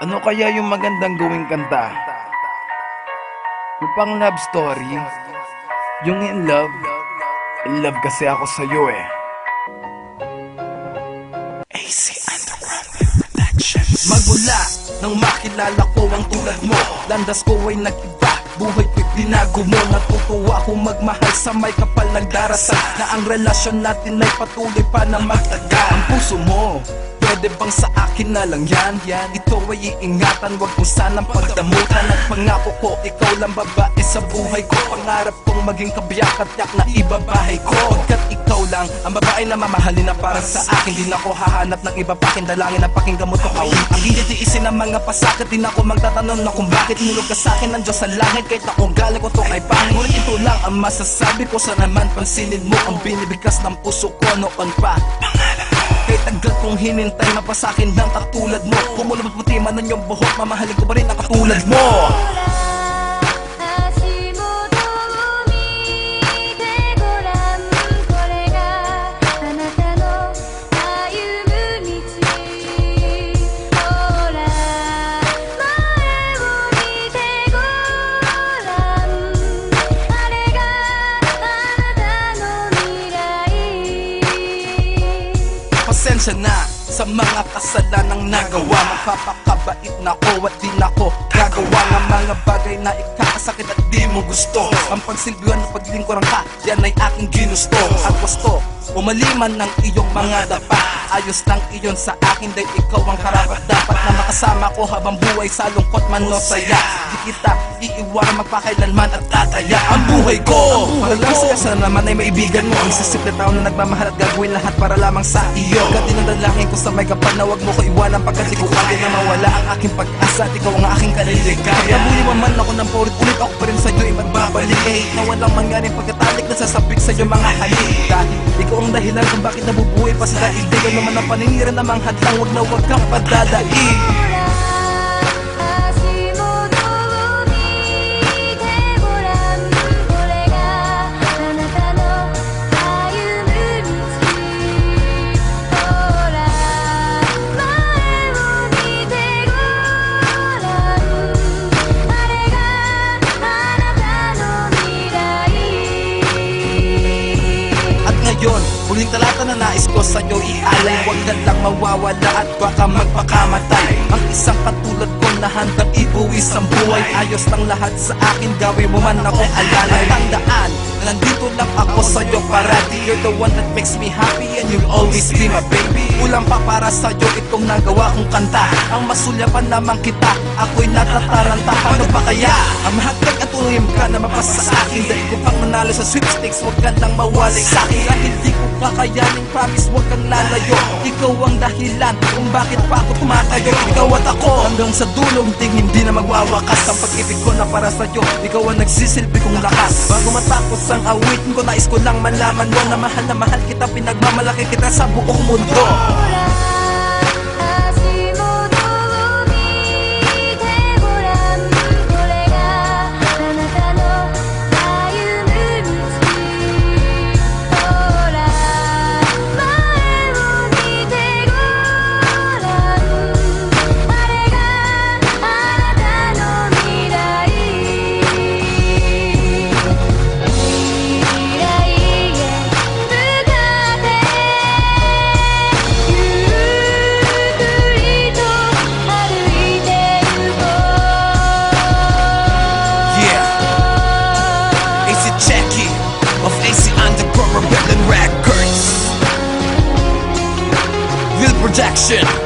Ano kaya yung magandang gawing kanta? Yung pang love story, yung in love kasi ako sa'yo eh. AC Underground Productions. Magmula nang makilala ko ang tulad mo, landas ko ay nag-iba, buhay ko'y binago mo. Natutuwa akong magmahal sa may kapal ng darasal, na ang relasyon natin ay patuloy pa na magtagal. Ang puso mo, pwede bang sa akin na lang yan? Ito ay iingatan, wag mo sanang pagdamutan. At pangako ko, ikaw lang babae sa buhay ko. Pangarap kong maging kabiyak at yak na ibabahay ko. Pagkat ikaw lang ang babae na mamahalin na para sa akin. Di na ako hahanap ng iba pakin, dalangin ang pakinggan mo to kawin. Ang hinitiisin ng mga pasakit, di na ako magtatanong na kung bakit nilog ka sa akin ng Diyos sa langit. Kahit na kung galing ko to kay pangin, ngunit ito lang ang masasabi ko. Sana naman pansinin mo ang binibigkas ng puso ko noon pa. Kahit tagal kong hinintay, mapasakin ng katulad mo. Pumulabot puti man ang iyong buhok, mamahalin ko pa rin ang katulad mo. Pasensya na sa mga kasalanang nagawa. Magpapakabait na ko at di na ko gagawa ng mga bagay na ikakasakit at di mo gusto. Ang pagsilbihan ng paglingkuran ka, yan ay aking ginusto. At wasto, umaliman ng iyong mga dapa. Ayos lang iyon sa akin, dahil ikaw ang karapat dapat na makasama ko habang buhay sa lungkot man o saya. Di kita iiwan magpakailanman at tataya ang buhay ko. Walang saya, sana naman ay maibigan mo. Ang sisip na tao na nagmamahal at gagawin lahat para lamang sa iyo. Agad din ang dalangin ko sa may kapal na wag mo ko iwanan, pagkat di ko kaya na mawala ang aking pag-asa at ikaw ang aking kaliligaya. Pagkabuli man ako ng paulit-ulit, ako pa rin sa'yo ay magbabalik. Kahit na walang mangyaring pagkatalik, nasasabik sa'yo mga halik. Dahil ikaw ang dahilan kung bakit nabubuhay pa sa daigdig. Ikaw naman ang paniniran namang hadlang, wag na wag kang padadaig. Huling talata na nais ko sa'yo ialay, huwag ka lang mawawala at baka magpakamatay. Ang isang katulad ko na handang ibuwis ang buhay. Ayos lang lahat sa akin, gawin mo man ako alalay. Tandaan na nandito lang ako sa'yo parati. You're the one that makes me happy and you'll always be my baby. Kulang pa para sa'yo itong nagawa kong kanta. Ang masulyapan naman kita, ako'y natataranta. Paano ba kaya ang mahagdag at tuhim ka na mapasa sa akin? Dahil ko pang nanalo sa sweepstakes, huwag ka lang mawalay sa'kin. Dahil di ko kakayaning promise, huwag kang lalayo. Ikaw ang dahilan kung bakit pa ako tumatayo. Ikaw at ako hanggang sa dulo, hindi na magwawakas. Ang pag-ibig ko na para sa'yo, ikaw ang nagsisilbi kong lakas. Bago matapos ang awitin ko, nais ko lang malaman mo na mahal kita, pinagmamalaki kita sa buong mundo. Of AC Underground Rebellion Records, Will Projection.